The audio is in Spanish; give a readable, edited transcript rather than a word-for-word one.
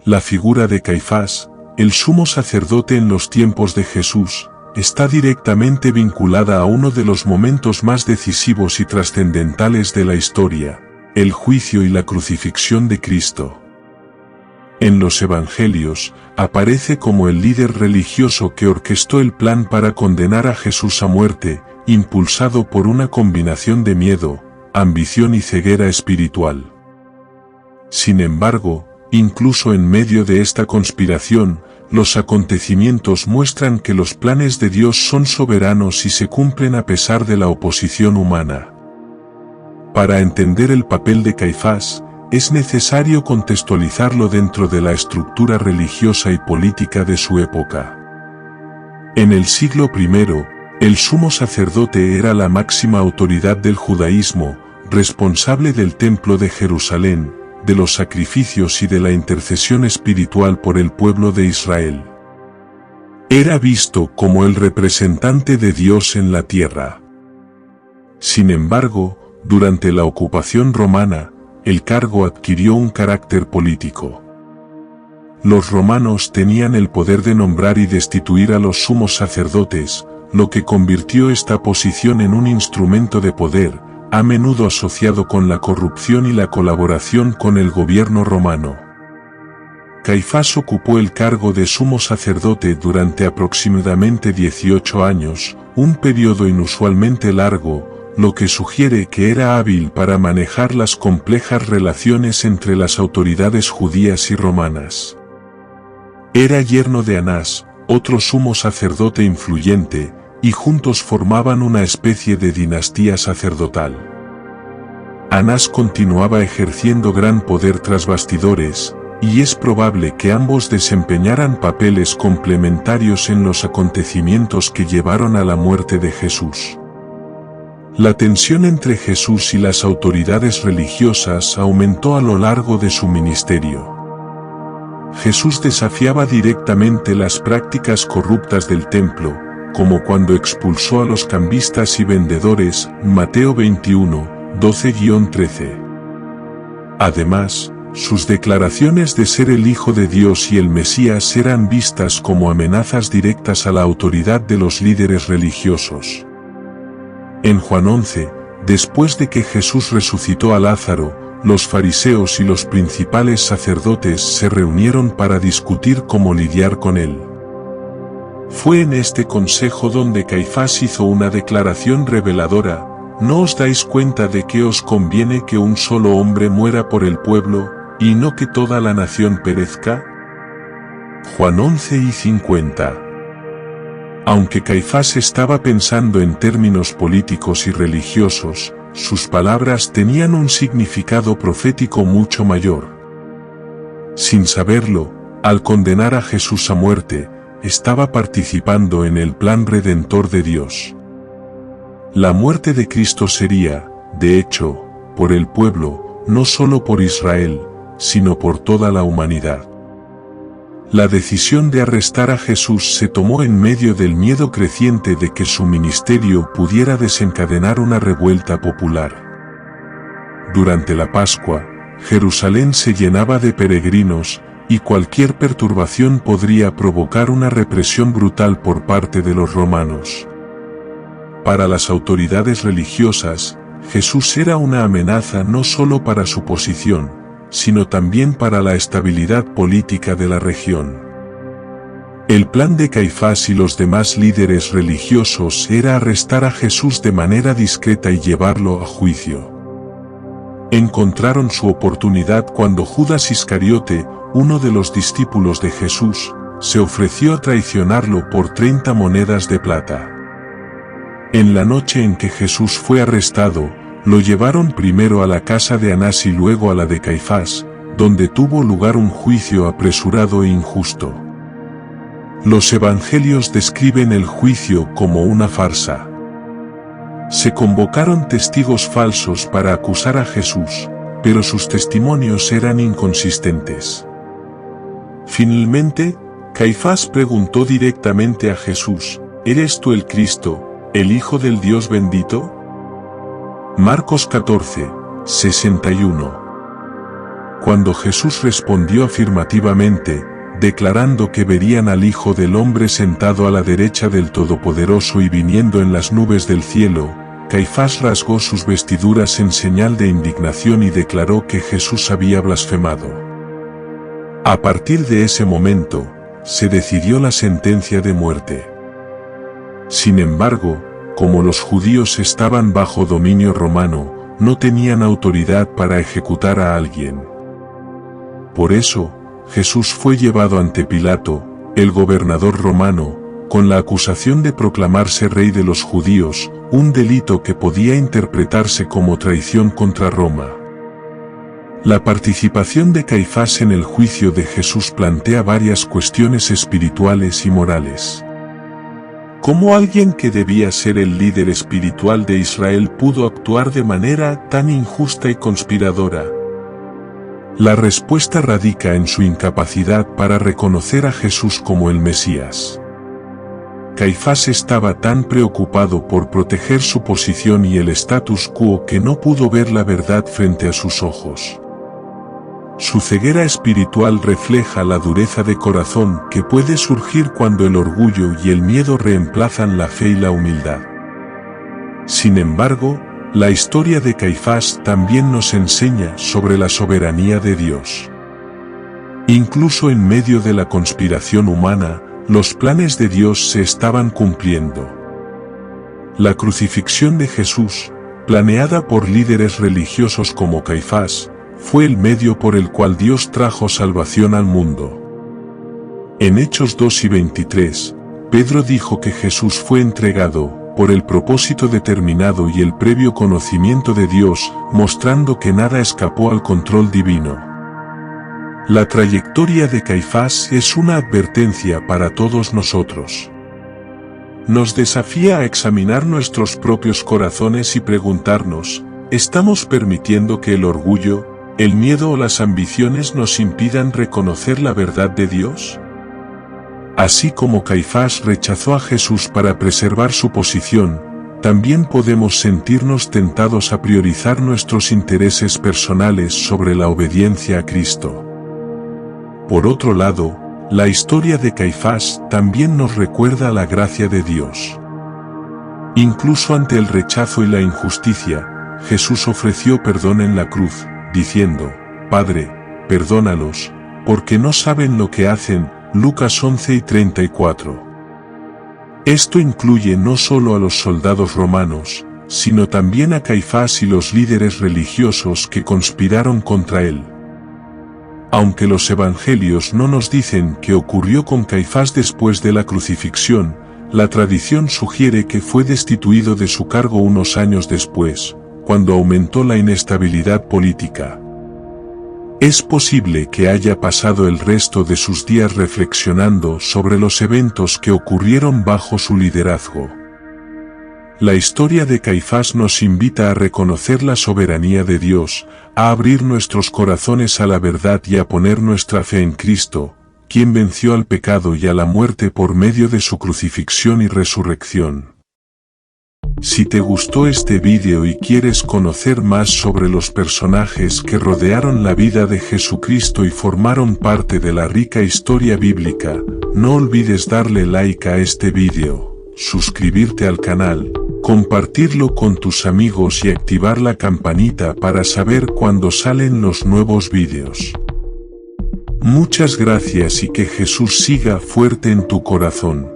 La figura de Caifás, el sumo sacerdote en los tiempos de Jesús, está directamente vinculada a uno de los momentos más decisivos y trascendentales de la historia, el juicio y la crucifixión de Cristo. En los Evangelios, aparece como el líder religioso que orquestó el plan para condenar a Jesús a muerte, impulsado por una combinación de miedo, ambición y ceguera espiritual. Sin embargo, incluso en medio de esta conspiración, los acontecimientos muestran que los planes de Dios son soberanos y se cumplen a pesar de la oposición humana. Para entender el papel de Caifás, es necesario contextualizarlo dentro de la estructura religiosa y política de su época. En el siglo I, el sumo sacerdote era la máxima autoridad del judaísmo, responsable del templo de Jerusalén, de los sacrificios y de la intercesión espiritual por el pueblo de Israel. Era visto como el representante de Dios en la tierra. Sin embargo, durante la ocupación romana, el cargo adquirió un carácter político. Los romanos tenían el poder de nombrar y destituir a los sumos sacerdotes, lo que convirtió esta posición en un instrumento de poder, a menudo asociado con la corrupción y la colaboración con el gobierno romano. Caifás ocupó el cargo de sumo sacerdote durante aproximadamente 18 años, un periodo inusualmente largo, lo que sugiere que era hábil para manejar las complejas relaciones entre las autoridades judías y romanas. Era yerno de Anás, otro sumo sacerdote influyente, y juntos formaban una especie de dinastía sacerdotal. Anás continuaba ejerciendo gran poder tras bastidores, y es probable que ambos desempeñaran papeles complementarios en los acontecimientos que llevaron a la muerte de Jesús. La tensión entre Jesús y las autoridades religiosas aumentó a lo largo de su ministerio. Jesús desafiaba directamente las prácticas corruptas del templo, como cuando expulsó a los cambistas y vendedores, Mateo 21, 12-13. Además, sus declaraciones de ser el Hijo de Dios y el Mesías eran vistas como amenazas directas a la autoridad de los líderes religiosos. En Juan 11, después de que Jesús resucitó a Lázaro, los fariseos y los principales sacerdotes se reunieron para discutir cómo lidiar con él. Fue en este consejo donde Caifás hizo una declaración reveladora: ¿no os dais cuenta de que os conviene que un solo hombre muera por el pueblo, y no que toda la nación perezca? Juan 11:50. Aunque Caifás estaba pensando en términos políticos y religiosos, sus palabras tenían un significado profético mucho mayor. Sin saberlo, al condenar a Jesús a muerte, estaba participando en el plan redentor de Dios. La muerte de Cristo sería, de hecho, por el pueblo, no solo por Israel, sino por toda la humanidad. La decisión de arrestar a Jesús se tomó en medio del miedo creciente de que su ministerio pudiera desencadenar una revuelta popular. Durante la Pascua, Jerusalén se llenaba de peregrinos, y cualquier perturbación podría provocar una represión brutal por parte de los romanos. Para las autoridades religiosas, Jesús era una amenaza no solo para su posición, sino también para la estabilidad política de la región. El plan de Caifás y los demás líderes religiosos era arrestar a Jesús de manera discreta y llevarlo a juicio. Encontraron su oportunidad cuando Judas Iscariote, uno de los discípulos de Jesús, se ofreció a traicionarlo por 30 monedas de plata. En la noche en que Jesús fue arrestado, lo llevaron primero a la casa de Anás y luego a la de Caifás, donde tuvo lugar un juicio apresurado e injusto. Los evangelios describen el juicio como una farsa. Se convocaron testigos falsos para acusar a Jesús, pero sus testimonios eran inconsistentes. Finalmente, Caifás preguntó directamente a Jesús: ¿eres tú el Cristo, el Hijo del Dios bendito? Marcos 14, 61. Cuando Jesús respondió afirmativamente, declarando que verían al Hijo del Hombre sentado a la derecha del Todopoderoso y viniendo en las nubes del cielo, Caifás rasgó sus vestiduras en señal de indignación y declaró que Jesús había blasfemado. A partir de ese momento, se decidió la sentencia de muerte. Sin embargo, como los judíos estaban bajo dominio romano, no tenían autoridad para ejecutar a alguien. Por eso, Jesús fue llevado ante Pilato, el gobernador romano, con la acusación de proclamarse rey de los judíos, un delito que podía interpretarse como traición contra Roma. La participación de Caifás en el juicio de Jesús plantea varias cuestiones espirituales y morales. ¿Cómo alguien que debía ser el líder espiritual de Israel pudo actuar de manera tan injusta y conspiradora? La respuesta radica en su incapacidad para reconocer a Jesús como el Mesías. Caifás estaba tan preocupado por proteger su posición y el status quo que no pudo ver la verdad frente a sus ojos. Su ceguera espiritual refleja la dureza de corazón que puede surgir cuando el orgullo y el miedo reemplazan la fe y la humildad. Sin embargo, la historia de Caifás también nos enseña sobre la soberanía de Dios. Incluso en medio de la conspiración humana, los planes de Dios se estaban cumpliendo. La crucifixión de Jesús, planeada por líderes religiosos como Caifás, fue el medio por el cual Dios trajo salvación al mundo. En Hechos 2 y 23, Pedro dijo que Jesús fue entregado, por el propósito determinado y el previo conocimiento de Dios, mostrando que nada escapó al control divino. La trayectoria de Caifás es una advertencia para todos nosotros. Nos desafía a examinar nuestros propios corazones y preguntarnos, ¿estamos permitiendo que el orgullo, el miedo o las ambiciones nos impidan reconocer la verdad de Dios? Así como Caifás rechazó a Jesús para preservar su posición, también podemos sentirnos tentados a priorizar nuestros intereses personales sobre la obediencia a Cristo. Por otro lado, la historia de Caifás también nos recuerda la gracia de Dios. Incluso ante el rechazo y la injusticia, Jesús ofreció perdón en la cruz, diciendo, «Padre, perdónalos, porque no saben lo que hacen». Lucas 11 y 34. Esto incluye no solo a los soldados romanos, sino también a Caifás y los líderes religiosos que conspiraron contra él. Aunque los evangelios no nos dicen qué ocurrió con Caifás después de la crucifixión, la tradición sugiere que fue destituido de su cargo unos años después, cuando aumentó la inestabilidad política. Es posible que haya pasado el resto de sus días reflexionando sobre los eventos que ocurrieron bajo su liderazgo. La historia de Caifás nos invita a reconocer la soberanía de Dios, a abrir nuestros corazones a la verdad y a poner nuestra fe en Cristo, quien venció al pecado y a la muerte por medio de su crucifixión y resurrección. Si te gustó este vídeo y quieres conocer más sobre los personajes que rodearon la vida de Jesucristo y formaron parte de la rica historia bíblica, no olvides darle like a este vídeo, suscribirte al canal, compartirlo con tus amigos y activar la campanita para saber cuando salen los nuevos vídeos. Muchas gracias y que Jesús siga fuerte en tu corazón.